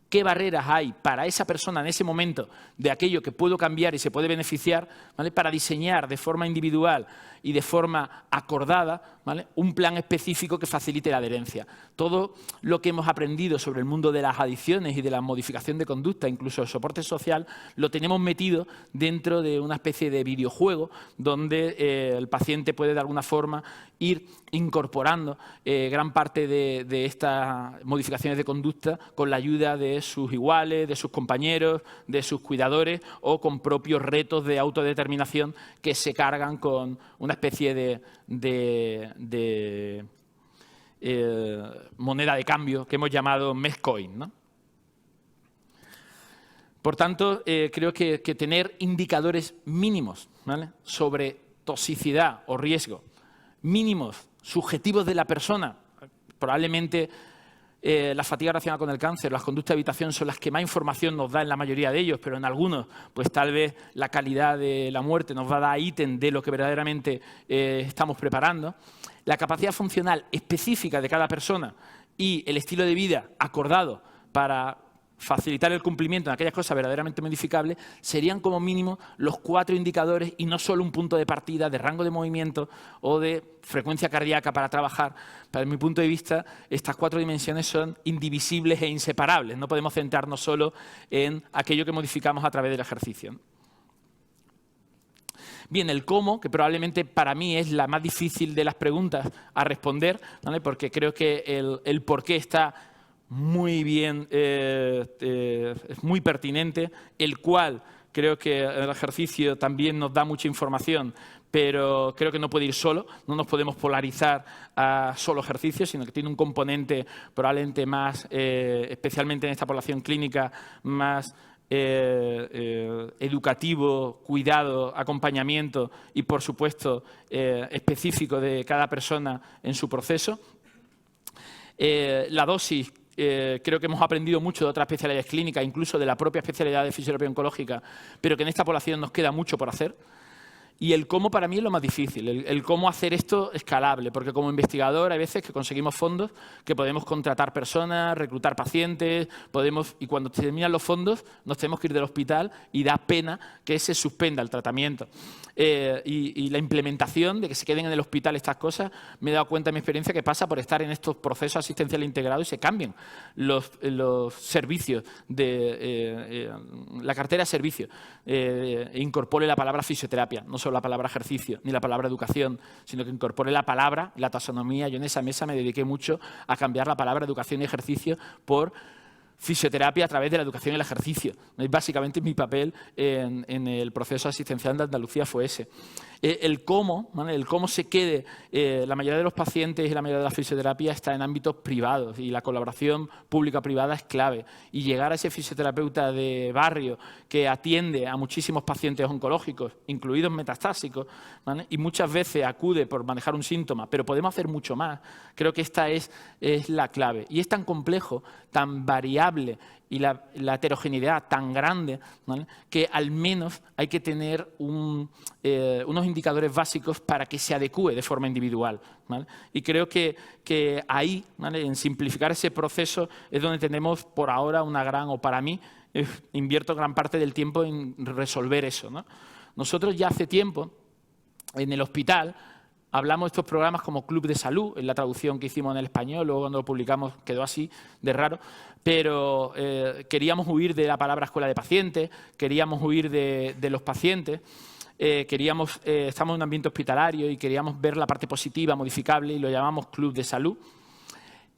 Speaker 2: qué barreras hay para esa persona en ese momento de aquello que puedo cambiar y se puede beneficiar, ¿vale?, para diseñar de forma individual y de forma acordada, ¿vale?, un plan específico que facilite la adherencia. Todo lo que hemos aprendido sobre el mundo de las adicciones y de la modificación de conducta, incluso el soporte social, lo tenemos metido dentro de una especie de videojuego donde el paciente puede de alguna forma ir incorporando gran parte de estas modificaciones de conducta con la ayuda de sus iguales, de sus compañeros, de sus cuidadores o con propios retos de autodeterminación que se cargan con una especie de moneda de cambio que hemos llamado Mezcoin, ¿no? Por tanto, creo que tener indicadores mínimos, ¿vale?, sobre toxicidad o riesgo, mínimos subjetivos de la persona, probablemente la fatiga relacionada con el cáncer, las conductas de evitación son las que más información nos da en la mayoría de ellos, pero en algunos, pues tal vez la calidad de la muerte nos va a dar ítem de lo que verdaderamente estamos preparando. La capacidad funcional específica de cada persona y el estilo de vida acordado para facilitar el cumplimiento de aquellas cosas verdaderamente modificables serían como mínimo los 4 indicadores y no solo un punto de partida de rango de movimiento o de frecuencia cardíaca para trabajar. Para mi punto de vista, estas 4 dimensiones son indivisibles e inseparables. No podemos centrarnos solo en aquello que modificamos a través del ejercicio. Bien, el cómo, que probablemente para mí es la más difícil de las preguntas a responder, ¿vale? Porque creo que el por qué está muy bien, es muy pertinente, el cual creo que el ejercicio también nos da mucha información, pero creo que no puede ir solo, no nos podemos polarizar a solo ejercicio, sino que tiene un componente probablemente más, especialmente en esta población clínica, más educativo, cuidado, acompañamiento y, por supuesto, específico de cada persona en su proceso. La dosis. Creo que hemos aprendido mucho de otras especialidades clínicas, incluso de la propia especialidad de fisioterapia oncológica, pero que en esta población nos queda mucho por hacer. Y el cómo para mí es lo más difícil, el cómo hacer esto escalable, porque como investigador hay veces que conseguimos fondos que podemos contratar personas, reclutar pacientes, y cuando terminan los fondos nos tenemos que ir del hospital y da pena que se suspenda el tratamiento. Y la implementación de que se queden en el hospital estas cosas, me he dado cuenta en mi experiencia que pasa por estar en estos procesos asistenciales integrados y se cambian los servicios, la cartera de servicios, incorpore la palabra fisioterapia, no solo la palabra ejercicio ni la palabra educación, sino que incorpore la palabra, la taxonomía. Yo en esa mesa me dediqué mucho a cambiar la palabra educación y ejercicio por fisioterapia a través de la educación y el ejercicio. Básicamente mi papel en el proceso asistencial de Andalucía fue ese. El cómo, ¿vale? El cómo se quede, la mayoría de los pacientes y la mayoría de la fisioterapia está en ámbitos privados y la colaboración pública-privada es clave. Y llegar a ese fisioterapeuta de barrio que atiende a muchísimos pacientes oncológicos, incluidos metastásicos, ¿vale? Y muchas veces acude por manejar un síntoma, pero podemos hacer mucho más. Creo que esta es la clave. Y es tan complejo, tan variable y la heterogeneidad tan grande, ¿vale? Que al menos hay que tener unos indicadores básicos para que se adecue de forma individual, ¿vale? Y creo que ahí, ¿vale? En simplificar ese proceso es donde tenemos por ahora una gran, o para mí, invierto gran parte del tiempo en resolver eso, ¿no? Nosotros ya hace tiempo, en el hospital, hablamos de estos programas como Club de Salud, en la traducción que hicimos en el español, luego cuando lo publicamos quedó así de raro, pero queríamos huir de la palabra escuela de pacientes, queríamos huir de los pacientes, estamos en un ambiente hospitalario y queríamos ver la parte positiva, modificable, y lo llamamos Club de Salud.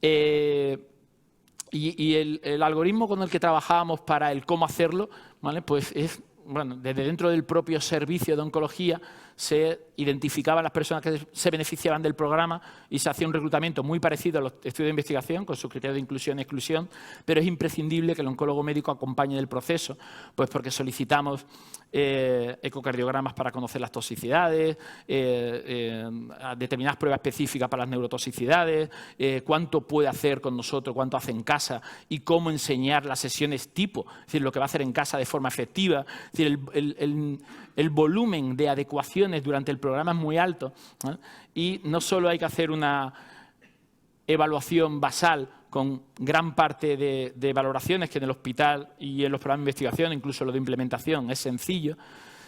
Speaker 2: Y el algoritmo con el que trabajábamos para el cómo hacerlo, ¿vale? Pues es, bueno, desde dentro del propio servicio de oncología se identificaban las personas que se beneficiaban del programa y se hacía un reclutamiento muy parecido a los estudios de investigación con sus criterios de inclusión y exclusión, pero es imprescindible que el oncólogo médico acompañe el proceso, pues porque solicitamos ecocardiogramas para conocer las toxicidades, determinadas pruebas específicas para las neurotoxicidades, cuánto puede hacer con nosotros, cuánto hace en casa y cómo enseñar las sesiones tipo, es decir, lo que va a hacer en casa de forma efectiva. Es decir, el volumen de adecuaciones durante el programa es muy alto, ¿no? Y no solo hay que hacer una evaluación basal con gran parte de valoraciones que en el hospital y en los programas de investigación, incluso lo de implementación, es sencillo,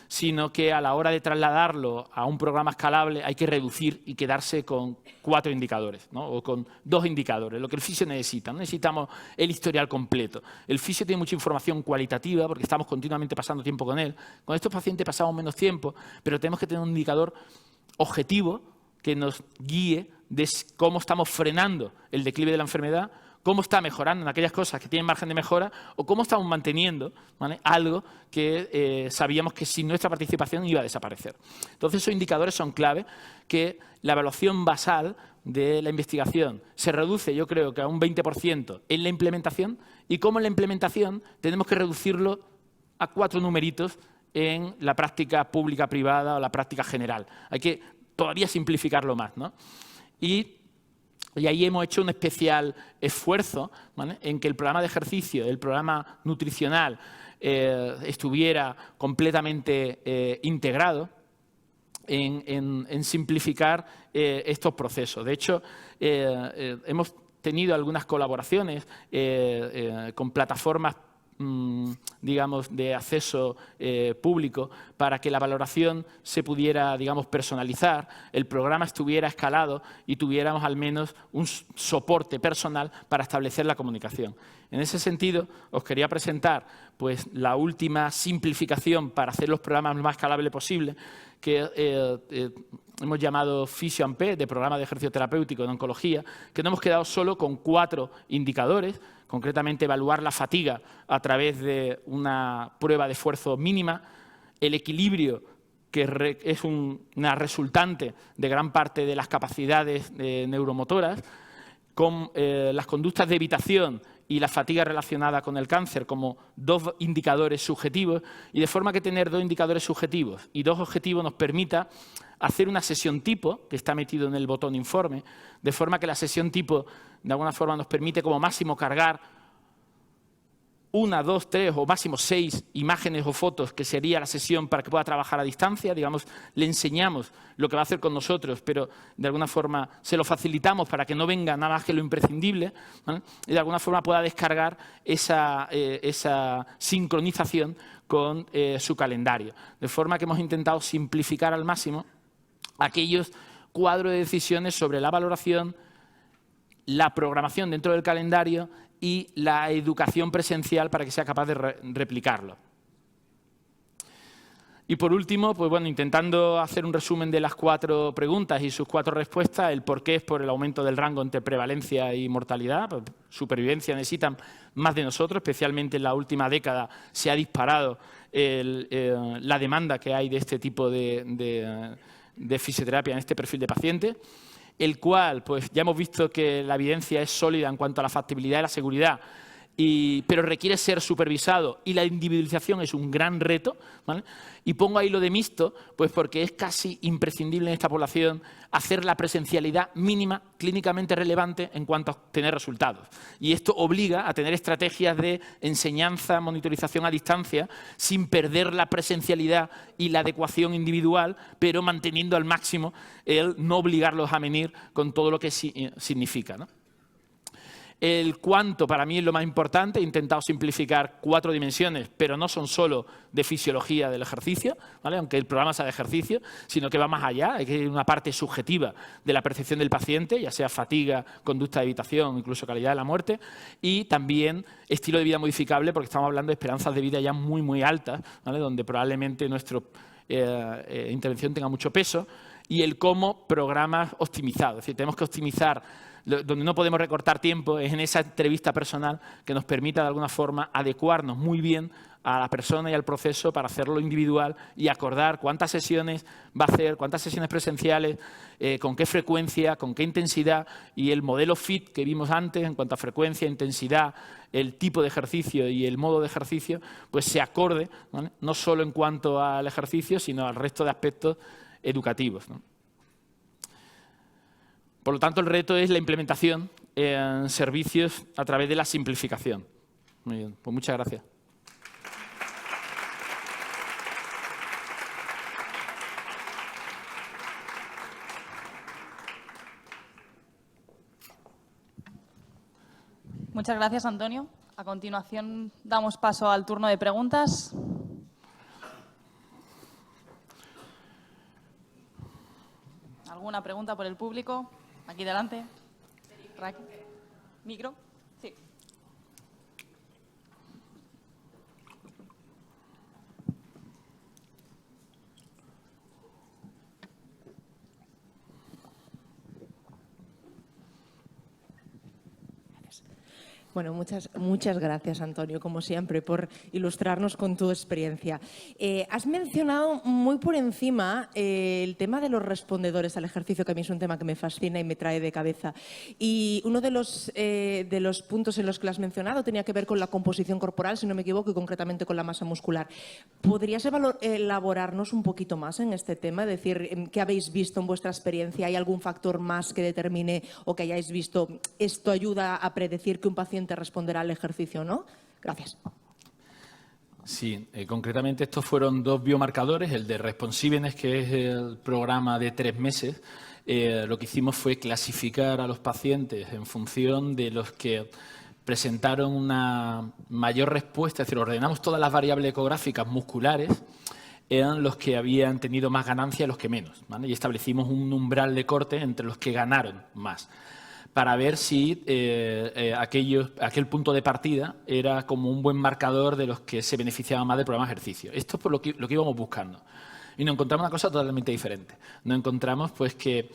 Speaker 2: sino que a la hora de trasladarlo a un programa escalable hay que reducir y quedarse con 4 indicadores, ¿no? O con 2 indicadores, lo que el fisio necesita. No necesitamos el historial completo. El fisio tiene mucha información cualitativa porque estamos continuamente pasando tiempo con él. Con estos pacientes pasamos menos tiempo, pero tenemos que tener un indicador objetivo que nos guíe de cómo estamos frenando el declive de la enfermedad, cómo está mejorando en aquellas cosas que tienen margen de mejora o cómo estamos manteniendo, ¿vale? Algo que sabíamos que sin nuestra participación iba a desaparecer. Entonces, esos indicadores son clave, que la evaluación basal de la investigación se reduce, yo creo que a un 20% en la implementación, y cómo en la implementación tenemos que reducirlo a 4 numeritos en la práctica pública-privada o la práctica general. Hay que todavía simplificarlo más, ¿no? Y Y ahí hemos hecho un especial esfuerzo, ¿vale?, en que el programa de ejercicio, el programa nutricional, estuviera completamente integrado en simplificar estos procesos. De hecho, hemos tenido algunas colaboraciones con plataformas digamos, de acceso público para que la valoración se pudiera, digamos, personalizar, el programa estuviera escalado y tuviéramos al menos un soporte personal para establecer la comunicación. En ese sentido, os quería presentar pues, la última simplificación para hacer los programas lo más escalable posible, que hemos llamado Fisio&P, de programa de ejercicio terapéutico en oncología, que nos hemos quedado solo con 4 indicadores, concretamente evaluar la fatiga a través de una prueba de esfuerzo mínima, el equilibrio, que es una resultante de gran parte de las capacidades neuromotoras, con las conductas de evitación y la fatiga relacionada con el cáncer como 2 indicadores subjetivos, y de forma que tener 2 indicadores subjetivos y 2 objetivos nos permita hacer una sesión tipo, que está metido en el botón informe, de forma que la sesión tipo de alguna forma nos permite como máximo cargar 1, 2, 3 o máximo 6 imágenes o fotos, que sería la sesión para que pueda trabajar a distancia. Digamos, le enseñamos lo que va a hacer con nosotros, pero de alguna forma se lo facilitamos para que no venga nada más que lo imprescindible, ¿vale?, y de alguna forma pueda descargar esa sincronización con su calendario. De forma que hemos intentado simplificar al máximo aquellos cuadros de decisiones sobre la valoración, la programación dentro del calendario y la educación presencial para que sea capaz de replicarlo. Y por último, pues bueno, intentando hacer un resumen de las 4 preguntas y sus 4 respuestas, el por qué es por el aumento del rango entre prevalencia y mortalidad. Pues, supervivencia necesitan más de nosotros, especialmente en la última década se ha disparado la demanda que hay de este tipo de fisioterapia en este perfil de paciente, el cual pues ya hemos visto que la evidencia es sólida en cuanto a la factibilidad y la seguridad, pero requiere ser supervisado y la individualización es un gran reto, ¿vale? Y pongo ahí lo de mixto, pues porque es casi imprescindible en esta población hacer la presencialidad mínima clínicamente relevante en cuanto a obtener resultados. Y esto obliga a tener estrategias de enseñanza, monitorización a distancia, sin perder la presencialidad y la adecuación individual, pero manteniendo al máximo el no obligarlos a venir con todo lo que significa, ¿no? El cuánto para mí es lo más importante. He intentado simplificar 4 dimensiones, pero no son solo de fisiología del ejercicio, ¿vale?, aunque el programa sea de ejercicio, sino que va más allá. Hay que ir una parte subjetiva de la percepción del paciente, ya sea fatiga, conducta de evitación, incluso calidad de la muerte, y también estilo de vida modificable, porque estamos hablando de esperanzas de vida ya muy, muy altas, ¿vale?, donde probablemente nuestra intervención tenga mucho peso, y el cómo programas optimizados. Es decir, tenemos que optimizar. Donde no podemos recortar tiempo es en esa entrevista personal que nos permita de alguna forma adecuarnos muy bien a la persona y al proceso para hacerlo individual y acordar cuántas sesiones va a hacer, cuántas sesiones presenciales, con qué frecuencia, con qué intensidad, y el modelo FIT que vimos antes en cuanto a frecuencia, intensidad, el tipo de ejercicio y el modo de ejercicio, pues se acorde, ¿vale?, no solo en cuanto al ejercicio, sino al resto de aspectos educativos, ¿no? Por lo tanto, el reto es la implementación en servicios a través de la simplificación. Muy bien, pues muchas gracias.
Speaker 1: Muchas gracias, Antonio. A continuación, damos paso al turno de preguntas. ¿Alguna pregunta por el público? Aquí delante. ¿Micro? Sí.
Speaker 3: Bueno, muchas gracias, Antonio, como siempre, por ilustrarnos con tu experiencia. Has mencionado muy por encima el tema de los respondedores al ejercicio, que a mí es un tema que me fascina y me trae de cabeza. Y uno de los puntos en los que lo has mencionado tenía que ver con la composición corporal, si no me equivoco, y concretamente con la masa muscular. ¿Podrías elaborarnos un poquito más en este tema? Es decir, ¿qué habéis visto en vuestra experiencia? ¿Hay algún factor más que determine o que hayáis visto esto ayuda a predecir que un paciente responderá al ejercicio o no? Gracias.
Speaker 2: Sí, concretamente estos fueron 2 biomarcadores, el de Responsiveness, que es el programa de 3 meses. Lo que hicimos fue clasificar a los pacientes en función de los que presentaron una mayor respuesta, es decir, ordenamos todas las variables ecográficas musculares, eran los que habían tenido más ganancia y los que menos, ¿vale? Y establecimos un umbral de corte entre los que ganaron más, para ver si aquel punto de partida era como un buen marcador de los que se beneficiaban más del programa de ejercicio. Esto es por lo que íbamos buscando. Y nos encontramos una cosa totalmente diferente. Nos encontramos pues que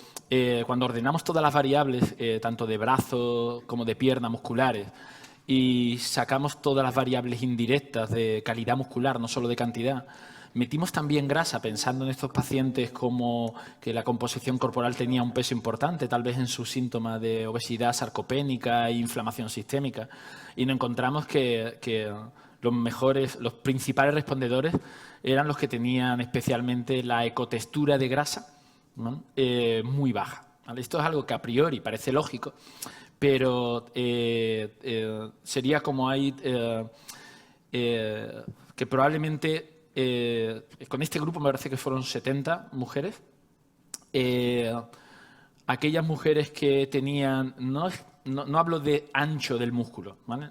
Speaker 2: cuando ordenamos todas las variables, tanto de brazo como de pierna musculares, y sacamos todas las variables indirectas de calidad muscular, no solo de cantidad, metimos también grasa, pensando en estos pacientes como que la composición corporal tenía un peso importante, tal vez en sus síntomas de obesidad sarcopénica e inflamación sistémica. Y nos encontramos que los principales respondedores eran los que tenían especialmente la ecotextura de grasa, ¿no? Muy baja, ¿vale? Esto es algo que a priori parece lógico, pero sería como hay que probablemente con este grupo me parece que fueron 70 mujeres. Aquellas mujeres que tenían, no hablo de ancho del músculo, ¿vale?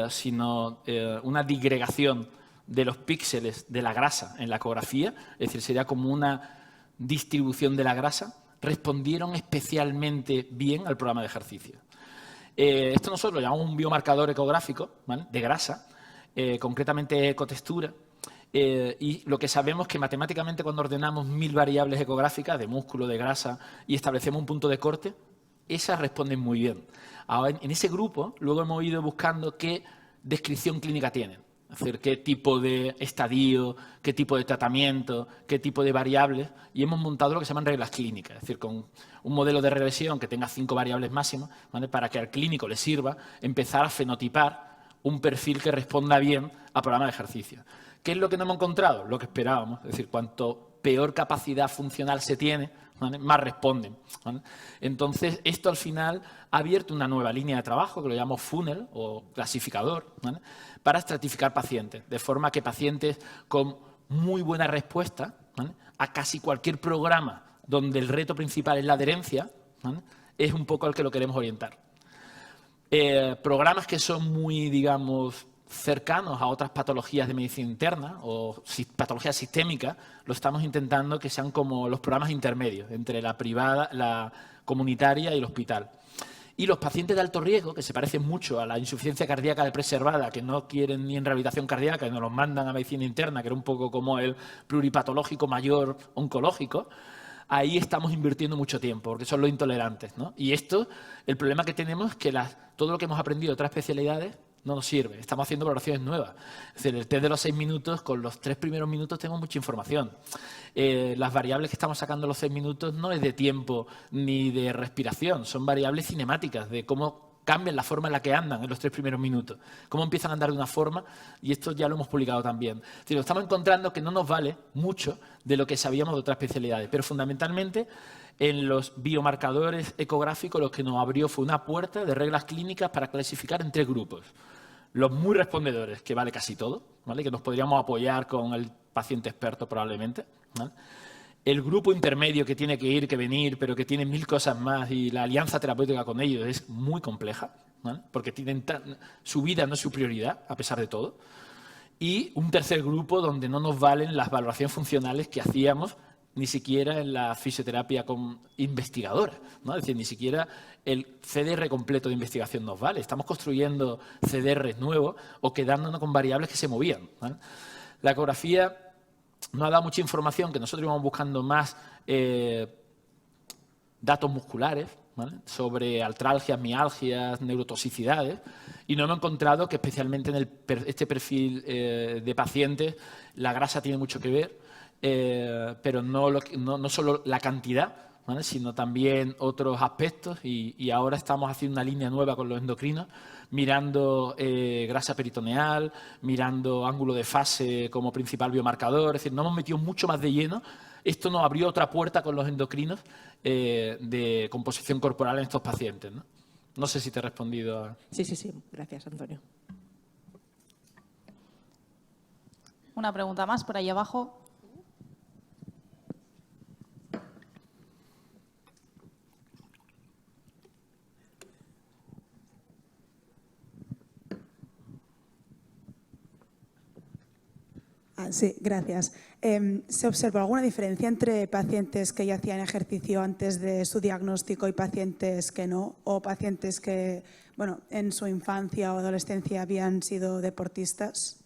Speaker 2: Sino una digregación de los píxeles de la grasa en la ecografía, es decir, sería como una distribución de la grasa, respondieron especialmente bien al programa de ejercicio. Esto nosotros lo llamamos un biomarcador ecográfico, ¿vale? De grasa, concretamente ecotextura. Y lo que sabemos es que matemáticamente cuando ordenamos 1000 variables ecográficas de músculo, de grasa y establecemos un punto de corte, esas responden muy bien. Ahora, en ese grupo luego hemos ido buscando qué descripción clínica tienen, es decir, qué tipo de estadio, qué tipo de tratamiento, qué tipo de variables, y hemos montado lo que se llaman reglas clínicas, es decir, con un modelo de regresión que tenga 5 variables máximas, ¿vale? Para que al clínico le sirva empezar a fenotipar un perfil que responda bien al programa de ejercicio. ¿Qué es lo que no hemos encontrado? Lo que esperábamos, es decir, cuanto peor capacidad funcional se tiene, ¿vale? Más responden, ¿vale? Entonces, esto al final ha abierto una nueva línea de trabajo que lo llamamos funnel o clasificador, ¿vale? Para estratificar pacientes, de forma que pacientes con muy buena respuesta, ¿vale? A casi cualquier programa donde el reto principal es la adherencia, ¿vale? Es un poco al que lo queremos orientar. Programas que son muy, digamos, cercanos a otras patologías de medicina interna o patologías sistémicas, lo estamos intentando que sean como los programas intermedios entre la privada, la comunitaria y el hospital. Y los pacientes de alto riesgo, que se parecen mucho a la insuficiencia cardíaca de preservada, que no quieren ni en rehabilitación cardíaca y nos los mandan a medicina interna, que era un poco como el pluripatológico mayor oncológico, ahí estamos invirtiendo mucho tiempo, porque son los intolerantes, ¿no? Y esto, el problema que tenemos es que todo lo que hemos aprendido de otras especialidades no nos sirve. Estamos haciendo valoraciones nuevas. Es decir, el test de los 6 minutos, con los 3 primeros minutos tenemos mucha información. Las variables que estamos sacando los 6 minutos no es de tiempo ni de respiración, son variables cinemáticas de cómo cambian la forma en la que andan en los 3 primeros minutos, cómo empiezan a andar de una forma, y esto ya lo hemos publicado también. Es decir, estamos encontrando que no nos vale mucho de lo que sabíamos de otras especialidades, pero fundamentalmente en los biomarcadores ecográficos lo que nos abrió fue una puerta de reglas clínicas para clasificar en 3 grupos. Los muy respondedores, que vale casi todo, ¿vale? Que nos podríamos apoyar con el paciente experto probablemente, ¿vale? El grupo intermedio que tiene que ir, que venir, pero que tiene 1000 cosas más y la alianza terapéutica con ellos es muy compleja, ¿vale? Porque su vida no es su prioridad, a pesar de todo. Y un tercer grupo donde no nos valen las valoraciones funcionales que hacíamos ni siquiera en la fisioterapia investigadora, ¿no? Es decir, ni siquiera el CDR completo de investigación nos vale. Estamos construyendo CDRs nuevos o quedándonos con variables que se movían, ¿vale? La ecografía nos ha dado mucha información, que nosotros íbamos buscando más datos musculares, ¿vale?, sobre artralgias, mialgias, neurotoxicidades, y no hemos encontrado que especialmente en este perfil de pacientes la grasa tiene mucho que ver, pero no solo la cantidad, ¿vale?, sino también otros aspectos, y ahora estamos haciendo una línea nueva con los endocrinos, mirando grasa peritoneal, mirando ángulo de fase como principal biomarcador. Es decir, nos hemos metido mucho más de lleno. Esto nos abrió otra puerta con los endocrinos de composición corporal en estos pacientes, ¿no? No sé si te he respondido a...
Speaker 3: Sí, sí, sí. Gracias, Antonio.
Speaker 1: Una pregunta más por ahí abajo.
Speaker 4: Sí, gracias. ¿Se observó alguna diferencia entre pacientes que ya hacían ejercicio antes de su diagnóstico y pacientes que no? ¿O pacientes que, bueno, en su infancia o adolescencia habían sido deportistas?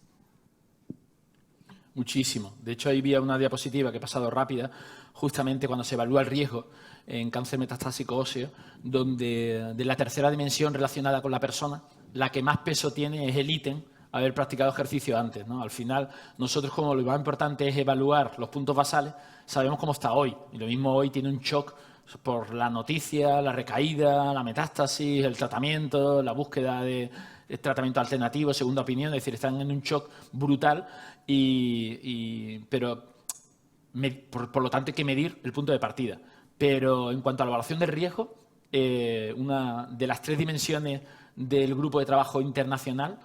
Speaker 2: Muchísimo. De hecho, ahí había una diapositiva que he pasado rápida, justamente cuando se evalúa el riesgo en cáncer metastásico óseo, donde de la tercera dimensión relacionada con la persona, la que más peso tiene es el ítem haber practicado ejercicio antes, ¿no? Al final, nosotros, como lo más importante es evaluar los puntos basales, sabemos cómo está hoy. Y lo mismo hoy tiene un shock por la noticia, la recaída, la metástasis, el tratamiento, la búsqueda de tratamiento alternativo, segunda opinión. Es decir, están en un shock brutal, pero por lo tanto hay que medir el punto de partida. Pero en cuanto a la evaluación del riesgo, una de las 3 dimensiones del grupo de trabajo internacional,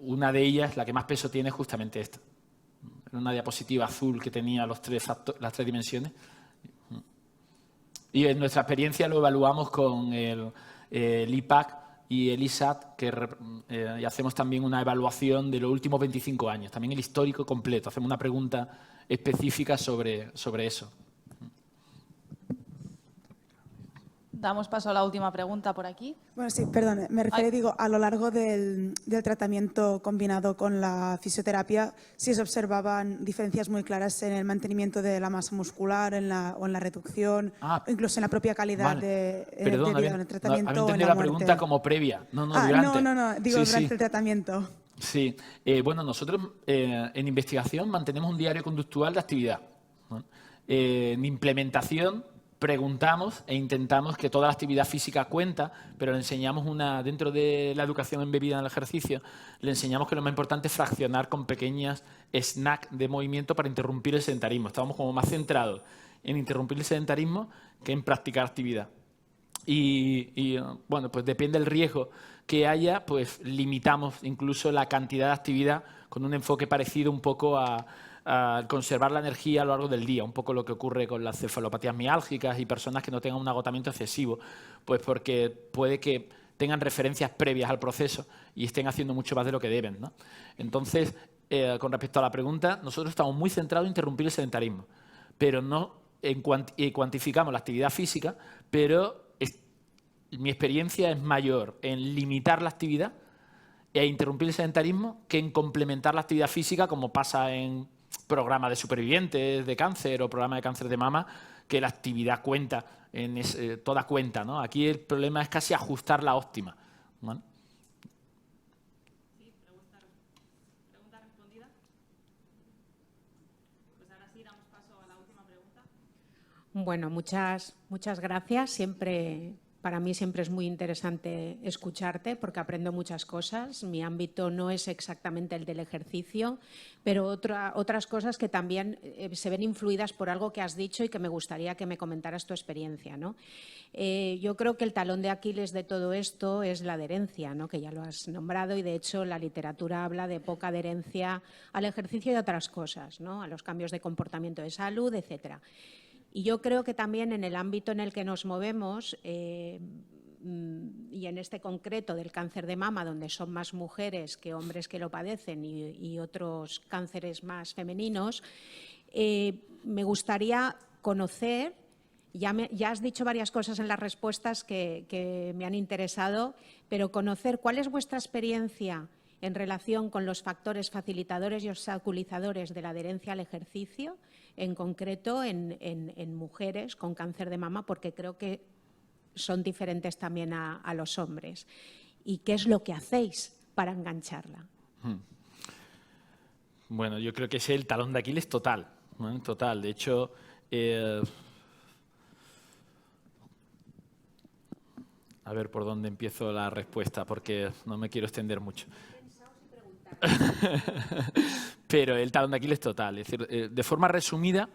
Speaker 2: una de ellas, la que más peso tiene, es justamente esta. Una diapositiva azul que tenía las 3 dimensiones. Y en nuestra experiencia lo evaluamos con el IPAC y el ISAT, y hacemos también una evaluación de los últimos 25 años, también el histórico completo. Hacemos una pregunta específica sobre eso.
Speaker 1: Damos paso a la última pregunta por aquí.
Speaker 4: Bueno, sí, perdón, me refiero, digo, a lo largo del tratamiento combinado con la fisioterapia, si se observaban diferencias muy claras en el mantenimiento de la masa muscular o en la reducción, o incluso en la propia calidad de vida en el tratamiento.
Speaker 2: Había
Speaker 4: o en
Speaker 2: entendido
Speaker 4: la
Speaker 2: la pregunta
Speaker 4: muerte.
Speaker 2: como previa. Durante.
Speaker 4: No, digo
Speaker 2: Sí,
Speaker 4: durante
Speaker 2: sí.
Speaker 4: el tratamiento.
Speaker 2: Sí, bueno, nosotros en investigación mantenemos un diario conductual de actividad, ¿no? En implementación preguntamos e intentamos que toda la actividad física cuenta, pero le enseñamos dentro de la educación embebida en el ejercicio, le enseñamos que lo más importante es fraccionar con pequeñas snacks de movimiento para interrumpir el sedentarismo. Estábamos como más centrados en interrumpir el sedentarismo que en practicar actividad. Y bueno, pues depende del riesgo que haya, pues limitamos incluso la cantidad de actividad con un enfoque parecido un poco a conservar la energía a lo largo del día, un poco lo que ocurre con las cefalopatías miálgicas y personas que no tengan un agotamiento excesivo, pues porque puede que tengan referencias previas al proceso y estén haciendo mucho más de lo que deben, ¿no? Entonces, con respecto a la pregunta, nosotros estamos muy centrados en interrumpir el sedentarismo, pero no cuantificamos la actividad física, pero mi experiencia es mayor en limitar la actividad e interrumpir el sedentarismo que en complementar la actividad física, como pasa en programas de supervivientes de cáncer o programas de cáncer de mama, que la actividad cuenta, toda cuenta, ¿no? Aquí el problema es casi ajustar la óptima, ¿vale?
Speaker 1: Sí, pregunta respondida. Pues ahora sí damos paso a la última pregunta.
Speaker 5: Bueno, muchas gracias. Para mí siempre es muy interesante escucharte porque aprendo muchas cosas. Mi ámbito no es exactamente el del ejercicio, pero otras cosas que también se ven influidas por algo que has dicho y que me gustaría que me comentaras tu experiencia, ¿no? Yo creo que el talón de Aquiles de todo esto es la adherencia, ¿no? Que ya lo has nombrado, y de hecho la literatura habla de poca adherencia al ejercicio y a otras cosas, ¿no? A los cambios de comportamiento de salud, etcétera. Y yo creo que también en el ámbito en el que nos movemos, y en este concreto del cáncer de mama, donde son más mujeres que hombres que lo padecen y otros cánceres más femeninos, me gustaría conocer, ya has dicho varias cosas en las respuestas que me han interesado, pero conocer cuál es vuestra experiencia en relación con los factores facilitadores y obstaculizadores de la adherencia al ejercicio, en concreto en mujeres con cáncer de mama, porque creo que son diferentes también a los hombres. ¿Y qué es lo que hacéis para engancharla?
Speaker 2: Bueno, yo creo que ese es el talón de Aquiles total, ¿no? Total. De hecho, a ver por dónde empiezo la respuesta, porque no me quiero extender mucho. Pero el talón de Aquiles total. Es decir, de forma resumida,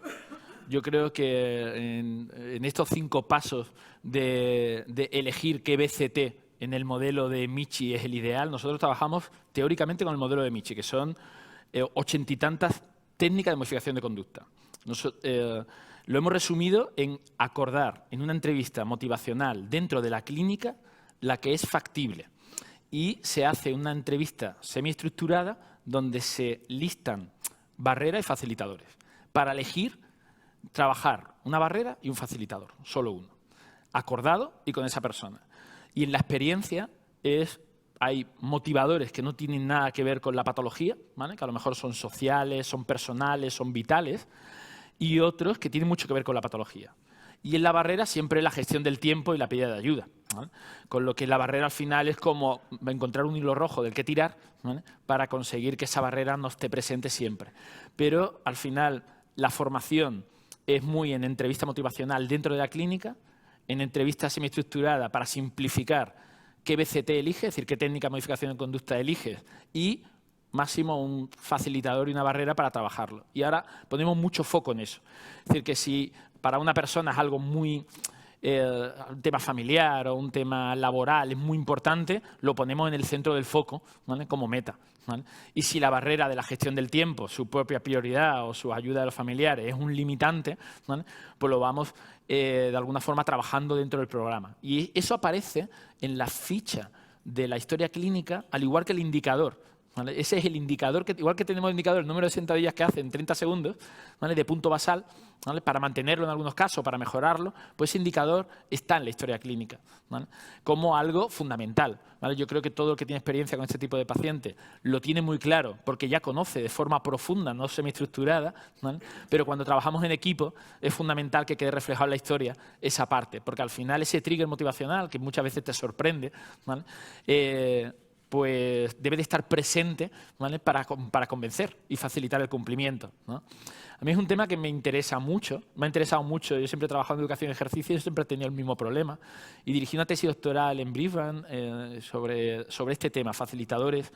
Speaker 2: yo creo que en estos 5 pasos de elegir qué BCT en el modelo de Michi es el ideal, nosotros trabajamos teóricamente con el modelo de Michi, que son 80 y tantas técnicas de modificación de conducta. Lo hemos resumido en acordar en una entrevista motivacional dentro de la clínica la que es factible. Y se hace una entrevista semiestructurada donde se listan barreras y facilitadores para elegir trabajar una barrera y un facilitador, solo uno, acordado y con esa persona. Y en la experiencia hay motivadores que no tienen nada que ver con la patología, ¿vale? Que a lo mejor son sociales, son personales, son vitales, y otros que tienen mucho que ver con la patología. Y en la barrera siempre la gestión del tiempo y la pedida de ayuda, ¿vale? Con lo que la barrera al final es como encontrar un hilo rojo del que tirar, ¿vale? Para conseguir que esa barrera no esté presente siempre. Pero al final la formación es muy en entrevista motivacional dentro de la clínica, en entrevista semiestructurada para simplificar qué BCT eliges, es decir, qué técnica de modificación de conducta eliges, y máximo un facilitador y una barrera para trabajarlo. Y ahora ponemos mucho foco en eso. Es decir, que si para una persona es algo muy, un tema familiar o un tema laboral es muy importante, lo ponemos en el centro del foco, ¿vale? Como meta, ¿vale? Y si la barrera de la gestión del tiempo, su propia prioridad o su ayuda de los familiares es un limitante, ¿vale? Pues lo vamos de alguna forma trabajando dentro del programa. Y eso aparece en la ficha de la historia clínica, al igual que el indicador, ¿vale? Ese es el indicador, que igual que tenemos el indicador, el número de sentadillas que hace en 30 segundos, ¿vale? De punto basal, ¿vale? Para mantenerlo en algunos casos, para mejorarlo, pues ese indicador está en la historia clínica, ¿vale? Como algo fundamental, ¿vale? Yo creo que todo el que tiene experiencia con este tipo de pacientes lo tiene muy claro, porque ya conoce de forma profunda, no semiestructurada, ¿vale? Pero cuando trabajamos en equipo es fundamental que quede reflejado en la historia esa parte, porque al final ese trigger motivacional, que muchas veces te sorprende, ¿vale? Pues debe de estar presente, ¿vale? para convencer y facilitar el cumplimiento, ¿no? A mí es un tema que me interesa mucho, me ha interesado mucho. Yo siempre he trabajado en educación y ejercicio y siempre he tenido el mismo problema. Y dirigí una tesis doctoral en Brisbane sobre este tema, facilitadores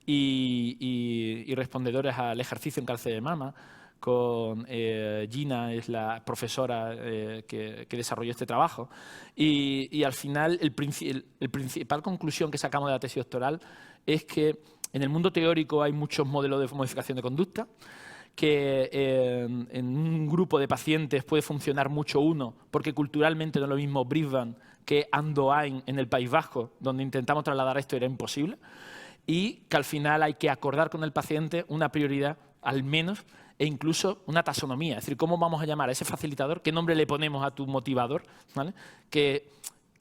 Speaker 2: y respondedores al ejercicio en cáncer de mama, con Gina, es la profesora que desarrolló este trabajo. Y al final, el principal conclusión que sacamos de la tesis doctoral es que en el mundo teórico hay muchos modelos de modificación de conducta, que en un grupo de pacientes puede funcionar mucho uno, porque culturalmente no es lo mismo Brisbane que Andoain en el País Vasco, donde intentamos trasladar esto y era imposible, y que al final hay que acordar con el paciente una prioridad, al menos, e incluso una taxonomía. Es decir, cómo vamos a llamar a ese facilitador, qué nombre le ponemos a tu motivador, ¿vale? Que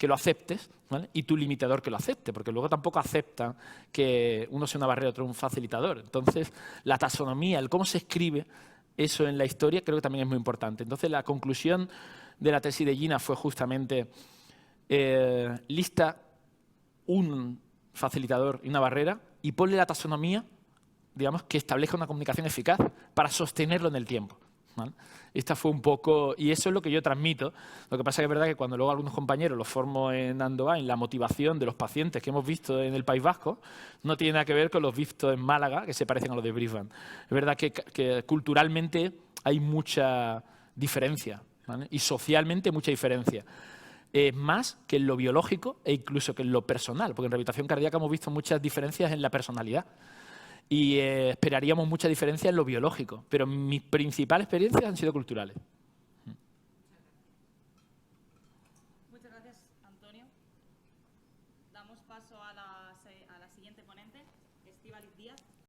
Speaker 2: lo aceptes, ¿vale? Y tu limitador que lo acepte, porque luego tampoco acepta que uno sea una barrera y otro un facilitador. Entonces, la taxonomía, el cómo se escribe eso en la historia, creo que también es muy importante. Entonces, la conclusión de la tesis de Gina fue justamente lista un facilitador y una barrera y ponle la taxonomía, digamos, que establezca una comunicación eficaz para sostenerlo en el tiempo, ¿vale? Esta fue un poco, y eso es lo que yo transmito. Lo que pasa es que es verdad que cuando luego algunos compañeros los formo en Andoain, la motivación de los pacientes que hemos visto en el País Vasco no tiene nada que ver con los vistos en Málaga, que se parecen a los de Brisbane. Es verdad que culturalmente hay mucha diferencia, ¿vale? Y socialmente mucha diferencia. Más que en lo biológico e incluso que en lo personal, porque en rehabilitación cardíaca hemos visto muchas diferencias en la personalidad. Y esperaríamos mucha diferencia en lo biológico, pero mis principales experiencias han sido culturales.